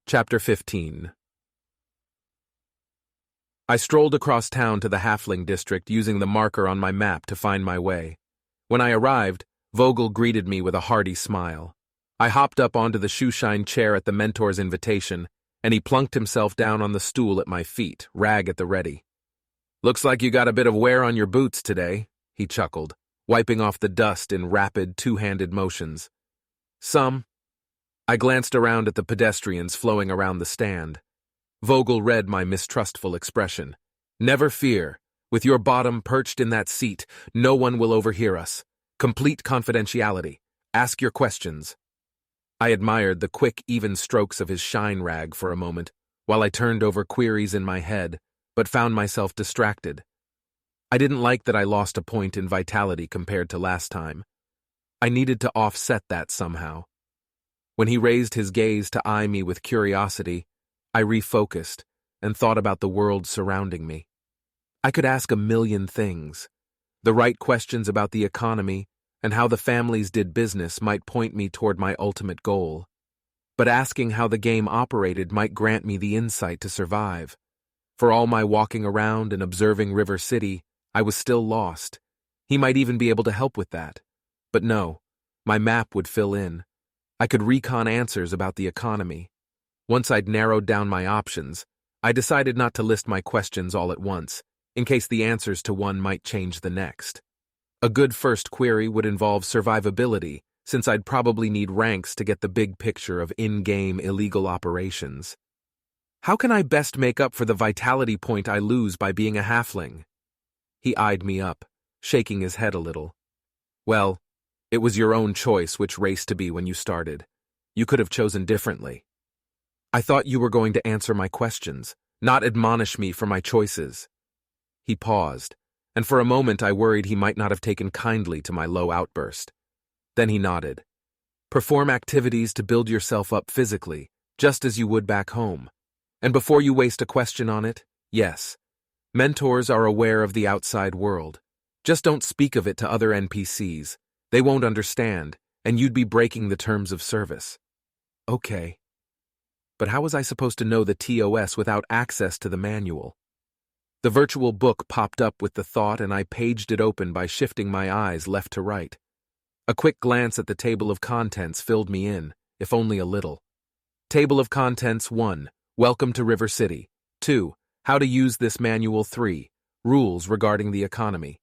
Chapter 15. I strolled across town to the Halfling district using the marker on my map to find my way. When I arrived, Vogel greeted me with a hearty smile. I hopped up onto the shoeshine chair at the mentor's invitation, and he plunked himself down on the stool at my feet, rag at the ready. "Looks like you got a bit of wear on your boots today," he chuckled, wiping off the dust in rapid, two-handed motions. "Some." I glanced around at the pedestrians flowing around the stand. Vogel read my mistrustful expression. "Never fear. With your bottom perched in that seat, no one will overhear us. Complete confidentiality. Ask your questions." I admired the quick, even strokes of his shine rag for a moment, while I turned over queries in my head, but found myself distracted. I didn't like that I lost a point in vitality compared to last time. I needed to offset that somehow. When he raised his gaze to eye me with curiosity, I refocused and thought about the world surrounding me. I could ask a million things. The right questions about the economy and how the families did business might point me toward my ultimate goal. But asking how the game operated might grant me the insight to survive. For all my walking around and observing River City, I was still lost. He might even be able to help with that. But no, my map would fill in. I could recon answers about the economy. Once I'd narrowed down my options, I decided not to list my questions all at once, in case the answers to one might change the next. A good first query would involve survivability, since I'd probably need ranks to get the big picture of in-game illegal operations. How can I best make up for the vitality point I lose by being a halfling? He eyed me up, shaking his head a little. "Well, it was your own choice which race to be when you started. You could have chosen differently. I thought you were going to answer my questions, not admonish me for my choices." He paused, and for a moment I worried he might not have taken kindly to my low outburst. Then he nodded. "Perform activities to build yourself up physically, just as you would back home. And before you waste a question on it, yes, mentors are aware of the outside world. Just don't speak of it to other NPCs. They won't understand, and you'd be breaking the terms of service." Okay. But how was I supposed to know the TOS without access to the manual? The virtual book popped up with the thought, and I paged it open by shifting my eyes left to right. A quick glance at the table of contents filled me in, if only a little. Table of Contents 1. Welcome to River City. 2. How to use this manual. 3. Rules regarding the economy.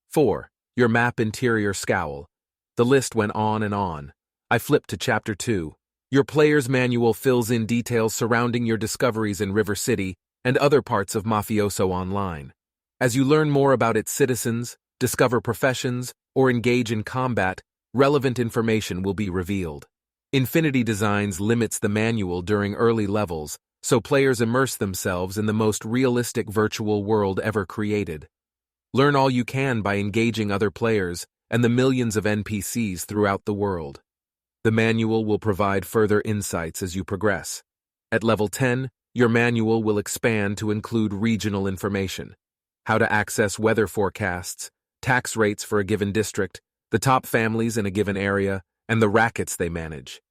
4. Your map interior scowl. The list went on and on. I flipped to Chapter 2. Your player's manual fills in details surrounding your discoveries in River City and other parts of Mafioso Online. As you learn more about its citizens, discover professions, or engage in combat, relevant information will be revealed. Infinity Designs limits the manual during early levels, so players immerse themselves in the most realistic virtual world ever created. Learn all you can by engaging other players and the millions of NPCs throughout the world. The manual will provide further insights as you progress. At level 10, your manual will expand to include regional information, how to access weather forecasts, tax rates for a given district, the top families in a given area, and the rackets they manage.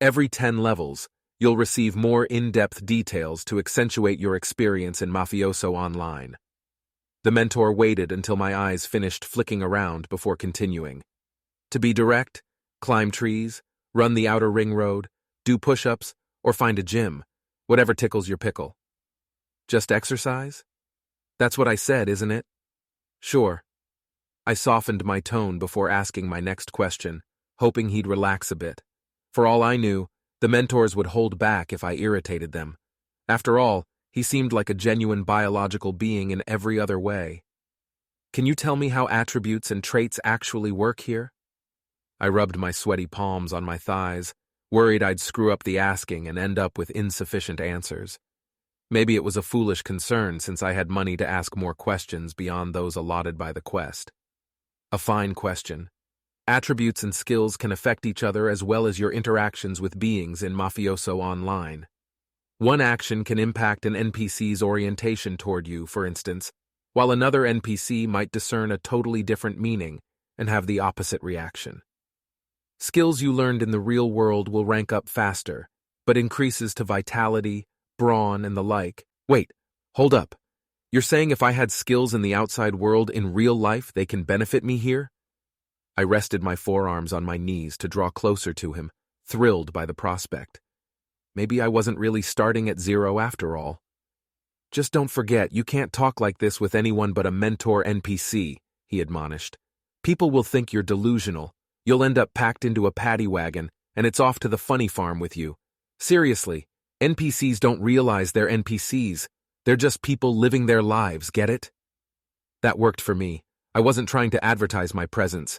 Every 10 levels, you'll receive more in-depth details to accentuate your experience in Mafioso Online. The mentor waited until my eyes finished flicking around before continuing. To be direct, climb trees, run the outer ring road, do push-ups, or find a gym, whatever tickles your pickle. Just exercise? That's what I said, isn't it? Sure. I softened my tone before asking my next question, hoping he'd relax a bit. For all I knew, the mentors would hold back if I irritated them. After all, he seemed like a genuine biological being in every other way. Can you tell me how attributes and traits actually work here? I rubbed my sweaty palms on my thighs, worried I'd screw up the asking and end up with insufficient answers. Maybe it was a foolish concern since I had money to ask more questions beyond those allotted by the quest. A fine question. Attributes and skills can affect each other as well as your interactions with beings in Mafioso Online. One action can impact an NPC's orientation toward you, for instance, while another NPC might discern a totally different meaning and have the opposite reaction. Skills you learned in the real world will rank up faster, but increases to vitality, brawn, and the like. Wait, hold up. You're saying if I had skills in the outside world in real life, they can benefit me here? I rested my forearms on my knees to draw closer to him, thrilled by the prospect. Maybe I wasn't really starting at zero after all. Just don't forget, you can't talk like this with anyone but a mentor NPC, he admonished. People will think you're delusional. You'll end up packed into a paddy wagon, and it's off to the funny farm with you. Seriously, NPCs don't realize they're NPCs. They're just people living their lives, get it? That worked for me. I wasn't trying to advertise my presence.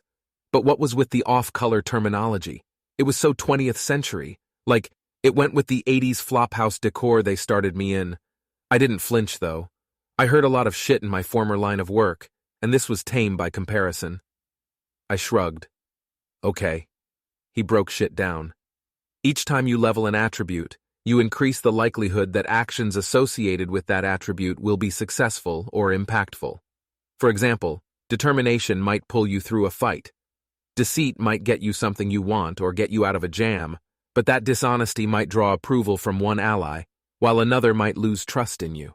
But what was with the off-color terminology? It was so 20th century. Like, it went with the 80s flophouse decor they started me in. I didn't flinch, though. I heard a lot of shit in my former line of work, and this was tame by comparison. I shrugged. Okay. He broke shit down. Each time you level an attribute, you increase the likelihood that actions associated with that attribute will be successful or impactful. For example, determination might pull you through a fight. Deceit might get you something you want or get you out of a jam, but that dishonesty might draw approval from one ally, while another might lose trust in you.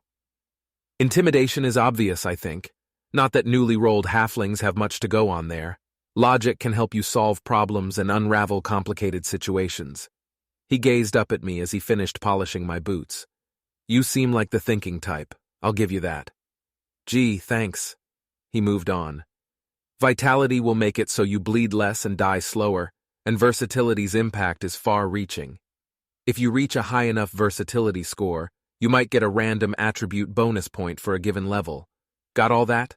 Intimidation is obvious, I think. Not that newly rolled halflings have much to go on there. Logic can help you solve problems and unravel complicated situations. He gazed up at me as he finished polishing my boots. You seem like the thinking type, I'll give you that. Gee, thanks. He moved on. Vitality will make it so you bleed less and die slower, and versatility's impact is far-reaching. If you reach a high enough versatility score, you might get a random attribute bonus point for a given level. Got all that?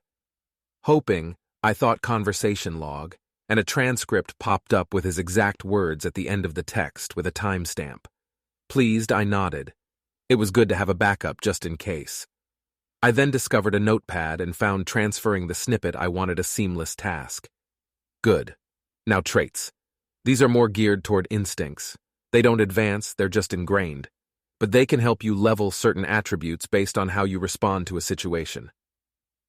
Hoping, I thought conversation log, and a transcript popped up with his exact words at the end of the text with a timestamp. Pleased, I nodded. It was good to have a backup just in case. I then discovered a notepad and found transferring the snippet I wanted a seamless task. Good. Now traits. These are more geared toward instincts. They don't advance, they're just ingrained. But they can help you level certain attributes based on how you respond to a situation.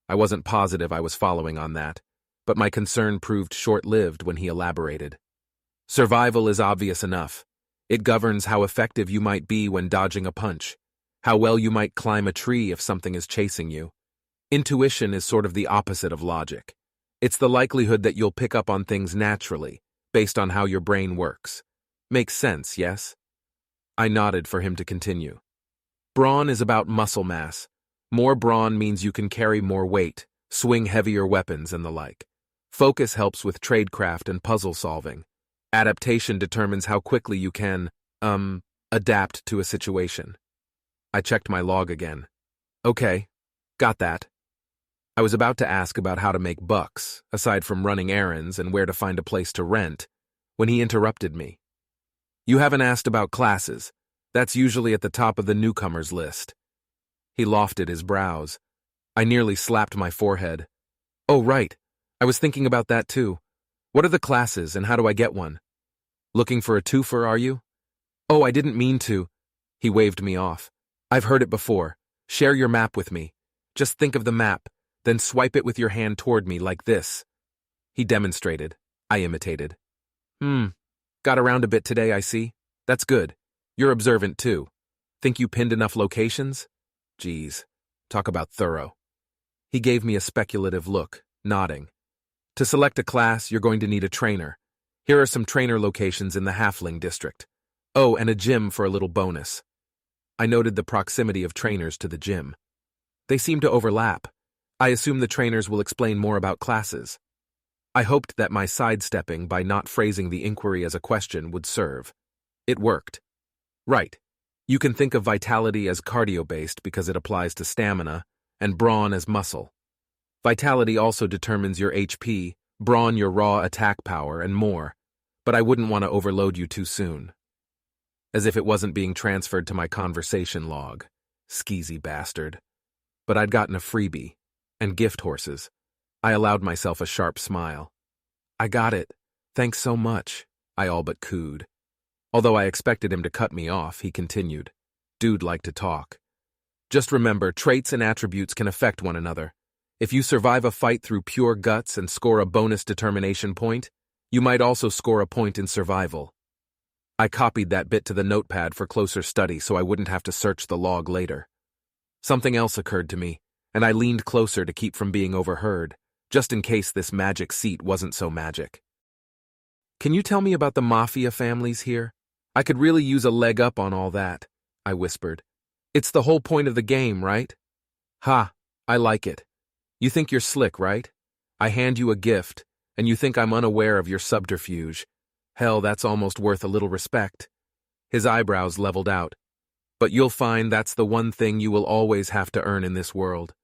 I wasn't positive I was following on that, but my concern proved short-lived when he elaborated. Survival is obvious enough. It governs how effective you might be when dodging a punch, how well you might climb a tree if something is chasing you. Intuition is sort of the opposite of logic. It's the likelihood that you'll pick up on things naturally, based on how your brain works. Makes sense, yes? I nodded for him to continue. Brawn is about muscle mass. More brawn means you can carry more weight, swing heavier weapons, and the like. Focus helps with tradecraft and puzzle solving. Adaptation determines how quickly you can, adapt to a situation. I checked my log again. Okay, got that. I was about to ask about how to make bucks, aside from running errands and where to find a place to rent, when he interrupted me. You haven't asked about classes. That's usually at the top of the newcomers list. He lofted his brows. I nearly slapped my forehead. Oh, right. I was thinking about that too. What are the classes and how do I get one? Looking for a twofer, are you? Oh, I didn't mean to. He waved me off. I've heard it before. Share your map with me. Just think of the map, then swipe it with your hand toward me like this. He demonstrated. I imitated. Got around a bit today, I see. That's good. You're observant too. Think you pinned enough locations? Geez, talk about thorough. He gave me a speculative look, nodding. To select a class, you're going to need a trainer. Here are some trainer locations in the Halfling district. Oh, and a gym for a little bonus. I noted the proximity of trainers to the gym. They seem to overlap. I assume the trainers will explain more about classes. I hoped that my sidestepping by not phrasing the inquiry as a question would serve. It worked. Right. You can think of vitality as cardio-based because it applies to stamina, and brawn as muscle. Vitality also determines your HP, brawn your raw attack power, and more, but I wouldn't want to overload you too soon. As if it wasn't being transferred to my conversation log. Skeezy bastard. But I'd gotten a freebie, and gift horses. I allowed myself a sharp smile. I got it. Thanks so much, I all but cooed. Although I expected him to cut me off, he continued. Dude liked to talk. Just remember, traits and attributes can affect one another. If you survive a fight through pure guts and score a bonus determination point, you might also score a point in survival. I copied that bit to the notepad for closer study so I wouldn't have to search the log later. Something else occurred to me, and I leaned closer to keep from being overheard, just in case this magic seat wasn't so magic. Can you tell me about the mafia families here? I could really use a leg up on all that, I whispered. It's the whole point of the game, right? Ha, I like it. You think you're slick, right? I hand you a gift, and you think I'm unaware of your subterfuge. Hell, that's almost worth a little respect. His eyebrows leveled out. But you'll find that's the one thing you will always have to earn in this world.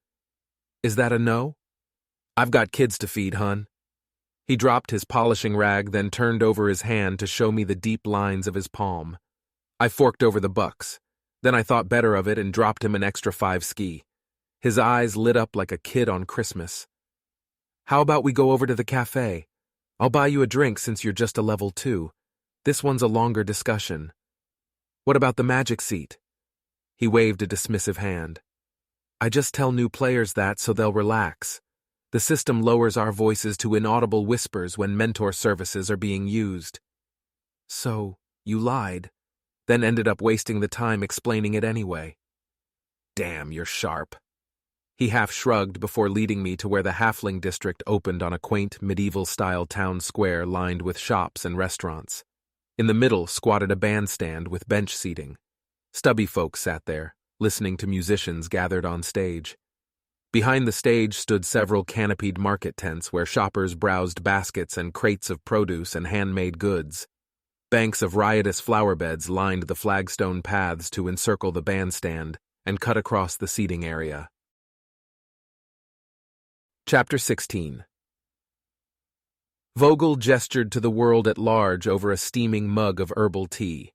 Is that a no? I've got kids to feed, hun. He dropped his polishing rag, then turned over his hand to show me the deep lines of his palm. I forked over the bucks. Then I thought better of it and dropped him an extra 5 ski. His eyes lit up like a kid on Christmas. How about we go over to the cafe? I'll buy you a drink since you're just a level 2. This one's a longer discussion. What about the magic seat? He waved a dismissive hand. I just tell new players that so they'll relax. The system lowers our voices to inaudible whispers when mentor services are being used. So, you lied, then ended up wasting the time explaining it anyway. Damn, you're sharp. He half shrugged before leading me to where the halfling district opened on a quaint medieval-style town square lined with shops and restaurants. In the middle squatted a bandstand with bench seating. Stubby folk sat there, listening to musicians gathered on stage. Behind the stage stood several canopied market tents where shoppers browsed baskets and crates of produce and handmade goods. Banks of riotous flower beds lined the flagstone paths to encircle the bandstand and cut across the seating area. Chapter 16. Vogel gestured to the world at large over a steaming mug of herbal tea.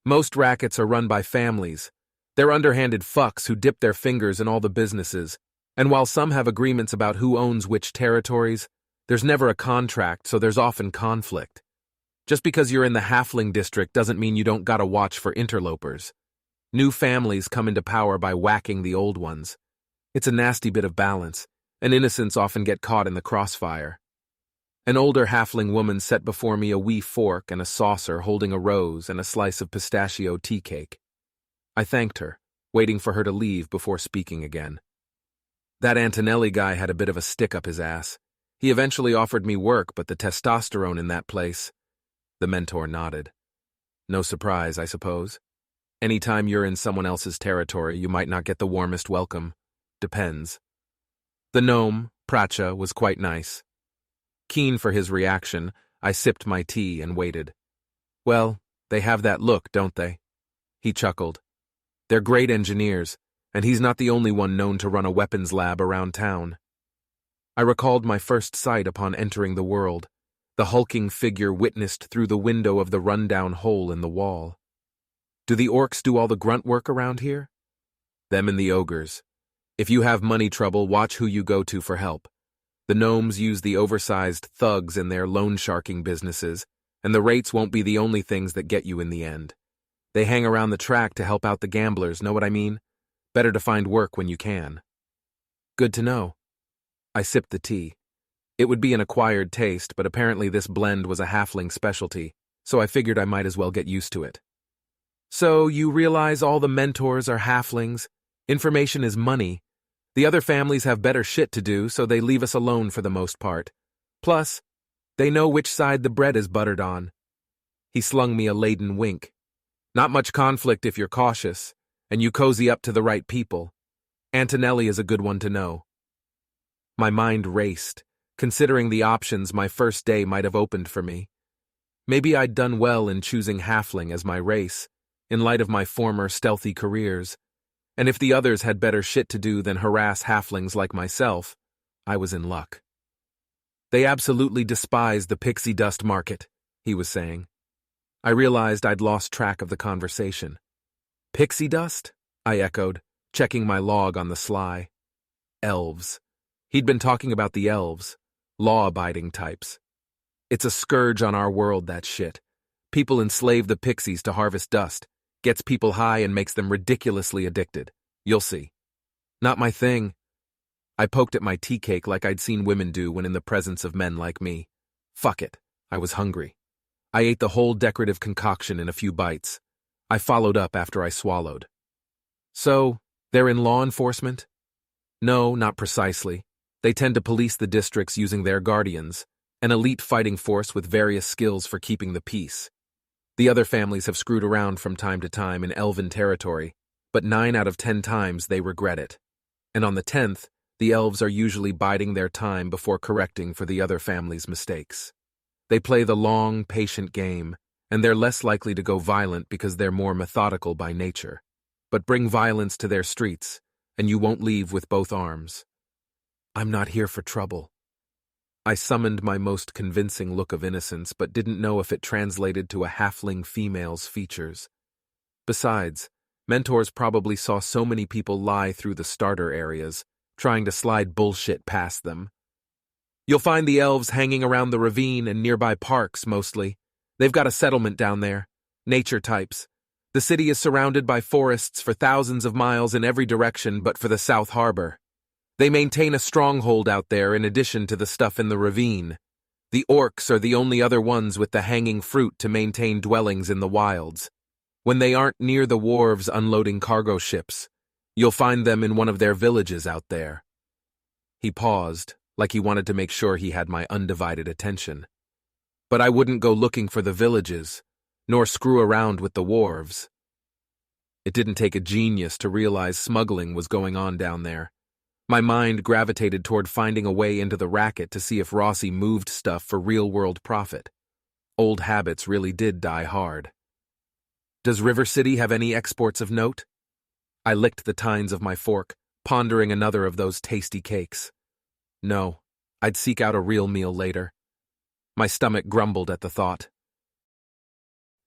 Most rackets are run by families. They're underhanded fucks who dip their fingers in all the businesses, and while some have agreements about who owns which territories, there's never a contract, so there's often conflict. Just because you're in the halfling district doesn't mean you don't gotta watch for interlopers. New families come into power by whacking the old ones. It's a nasty bit of balance, and innocents often get caught in the crossfire. An older halfling woman set before me a wee fork and a saucer holding a rose and a slice of pistachio tea cake. I thanked her, waiting for her to leave before speaking again. That Antonelli guy had a bit of a stick up his ass. He eventually offered me work, but the testosterone in that place... The mentor nodded. No surprise, I suppose. Anytime you're in someone else's territory, you might not get the warmest welcome. Depends. The gnome, Pracha, was quite nice. Keen for his reaction, I sipped my tea and waited. Well, they have that look, don't they? He chuckled. They're great engineers, and he's not the only one known to run a weapons lab around town. I recalled my first sight upon entering the world, the hulking figure witnessed through the window of the rundown hole in the wall. Do the orcs do all the grunt work around here? Them and the ogres. If you have money trouble, watch who you go to for help. The gnomes use the oversized thugs in their loan sharking businesses, and the rates won't be the only things that get you in the end. They hang around the track to help out the gamblers, know what I mean? Better to find work when you can. Good to know. I sipped the tea. It would be an acquired taste, but apparently this blend was a halfling specialty, so I figured I might as well get used to it. So you realize all the mentors are halflings? Information is money. The other families have better shit to do, so they leave us alone for the most part. Plus, they know which side the bread is buttered on. He slung me a laden wink. Not much conflict if you're cautious, and you cozy up to the right people. Antonelli is a good one to know. My mind raced, considering the options my first day might have opened for me. Maybe I'd done well in choosing halfling as my race, in light of my former stealthy careers. And if the others had better shit to do than harass halflings like myself, I was in luck. They absolutely despise the pixie dust market, he was saying. I realized I'd lost track of the conversation. Pixie dust? I echoed, checking my log on the sly. Elves. He'd been talking about the elves, law-abiding types. It's a scourge on our world, that shit. People enslave the pixies to harvest dust. Gets people high and makes them ridiculously addicted. You'll see. Not my thing. I poked at my tea cake like I'd seen women do when in the presence of men like me. Fuck it. I was hungry. I ate the whole decorative concoction in a few bites. I followed up after I swallowed. So, they're in law enforcement? No, not precisely. They tend to police the districts using their guardians, an elite fighting force with various skills for keeping the peace. The other families have screwed around from time to time in elven territory, but 9 out of 10 times they regret it. And on the 10th, the elves are usually biding their time before correcting for the other family's mistakes. They play the long, patient game, and they're less likely to go violent because they're more methodical by nature. But bring violence to their streets, and you won't leave with both arms. I'm not here for trouble. I summoned my most convincing look of innocence, but didn't know if it translated to a halfling female's features. Besides, mentors probably saw so many people lie through the starter areas, trying to slide bullshit past them. You'll find the elves hanging around the ravine and nearby parks, mostly. They've got a settlement down there. Nature types. The city is surrounded by forests for thousands of miles in every direction but for the South Harbor. They maintain a stronghold out there in addition to the stuff in the ravine. The orcs are the only other ones with the hanging fruit to maintain dwellings in the wilds. When they aren't near the wharves unloading cargo ships, you'll find them in one of their villages out there. He paused, like he wanted to make sure he had my undivided attention. But I wouldn't go looking for the villages, nor screw around with the wharves. It didn't take a genius to realize smuggling was going on down there. My mind gravitated toward finding a way into the racket to see if Rossi moved stuff for real-world profit. Old habits really did die hard. Does River City have any exports of note? I licked the tines of my fork, pondering another of those tasty cakes. No, I'd seek out a real meal later. My stomach grumbled at the thought.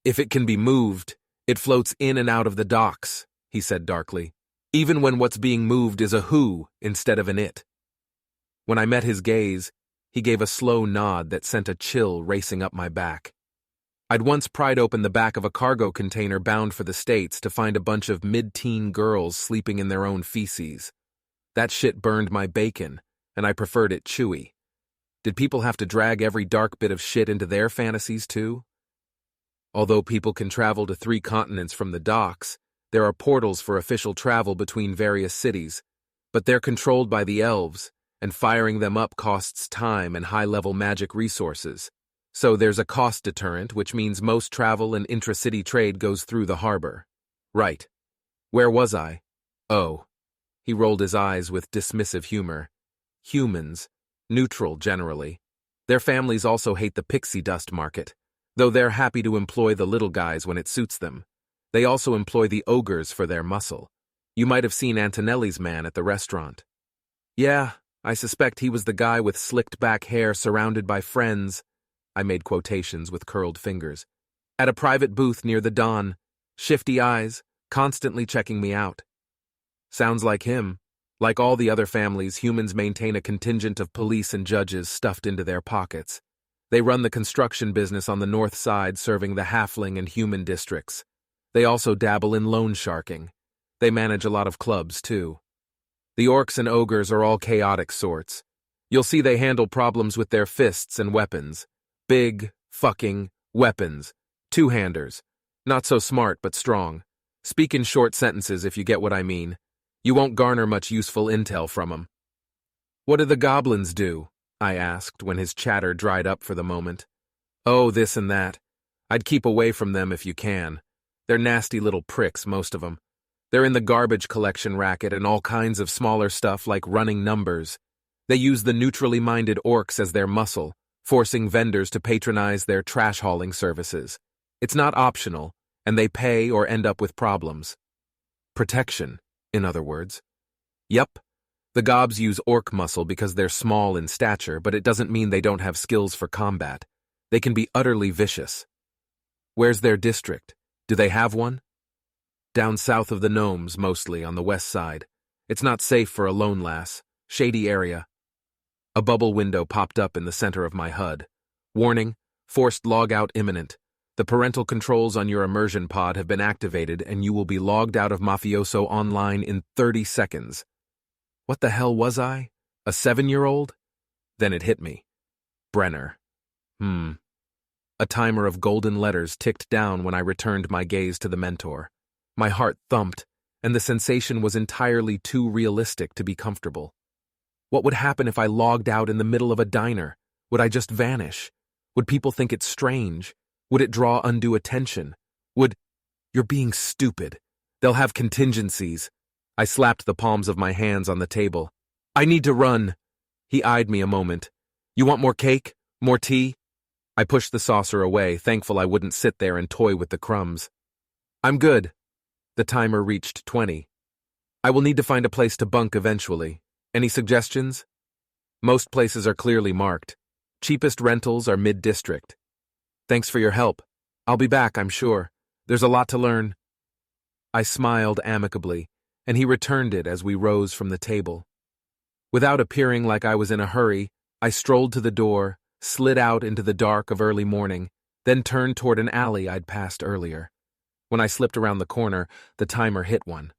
If it can be moved, it floats in and out of the docks, he said darkly, even when what's being moved is a who instead of an it. When I met his gaze, he gave a slow nod that sent a chill racing up my back. I'd once pried open the back of a cargo container bound for the States to find a bunch of mid-teen girls sleeping in their own feces. That shit burned my bacon, and I preferred it chewy. Did people have to drag every dark bit of shit into their fantasies too? Although people can travel to 3 continents from the docks, there are portals for official travel between various cities, but they're controlled by the elves, and firing them up costs time and high-level magic resources. So there's a cost deterrent, which means most travel and intra-city trade goes through the harbor. Right. Where was I? Oh. He rolled his eyes with dismissive humor. Humans. Neutral, generally. Their families also hate the pixie dust market, though they're happy to employ the little guys when it suits them. They also employ the ogres for their muscle. You might have seen Antonelli's man at the restaurant. Yeah, I suspect he was the guy with slicked back hair surrounded by friends. I made quotations with curled fingers. At a private booth near the Don, shifty eyes, constantly checking me out. Sounds like him. Like all the other families, humans maintain a contingent of police and judges stuffed into their pockets. They run the construction business on the north side, serving the halfling and human districts. They also dabble in loan sharking. They manage a lot of clubs, too. The orcs and ogres are all chaotic sorts. You'll see they handle problems with their fists and weapons. Big, fucking weapons. Two-handers. Not so smart, but strong. Speak in short sentences if you get what I mean. You won't garner much useful intel from them. What do the goblins do? I asked when his chatter dried up for the moment. Oh, this and that. I'd keep away from them if you can. They're nasty little pricks, most of them. They're in the garbage collection racket and all kinds of smaller stuff like running numbers. They use the neutrally minded orcs as their muscle, forcing vendors to patronize their trash hauling services. It's not optional, and they pay or end up with problems. Protection, in other words. Yup, the gobs use orc muscle because they're small in stature, but it doesn't mean they don't have skills for combat. They can be utterly vicious. Where's their district? Do they have one? Down south of the gnomes, mostly, on the west side. It's not safe for a lone lass. Shady area. A bubble window popped up in the center of my HUD. Warning, forced logout imminent. The parental controls on your immersion pod have been activated and you will be logged out of Mafioso online in 30 seconds. What the hell was I? A 7-year-old? Then it hit me. Brenner. A timer of golden letters ticked down when I returned my gaze to the mentor. My heart thumped, and the sensation was entirely too realistic to be comfortable. What would happen if I logged out in the middle of a diner? Would I just vanish? Would people think it's strange? Would it draw undue attention? You're being stupid. They'll have contingencies. I slapped the palms of my hands on the table. I need to run. He eyed me a moment. You want more cake? More tea? I pushed the saucer away, thankful I wouldn't sit there and toy with the crumbs. I'm good. The timer reached 20. I will need to find a place to bunk eventually. Any suggestions? Most places are clearly marked. Cheapest rentals are mid-district. Thanks for your help. I'll be back, I'm sure. There's a lot to learn. I smiled amicably, and he returned it as we rose from the table. Without appearing like I was in a hurry, I strolled to the door, slid out into the dark of early morning, then turned toward an alley I'd passed earlier. When I slipped around the corner, the timer hit one.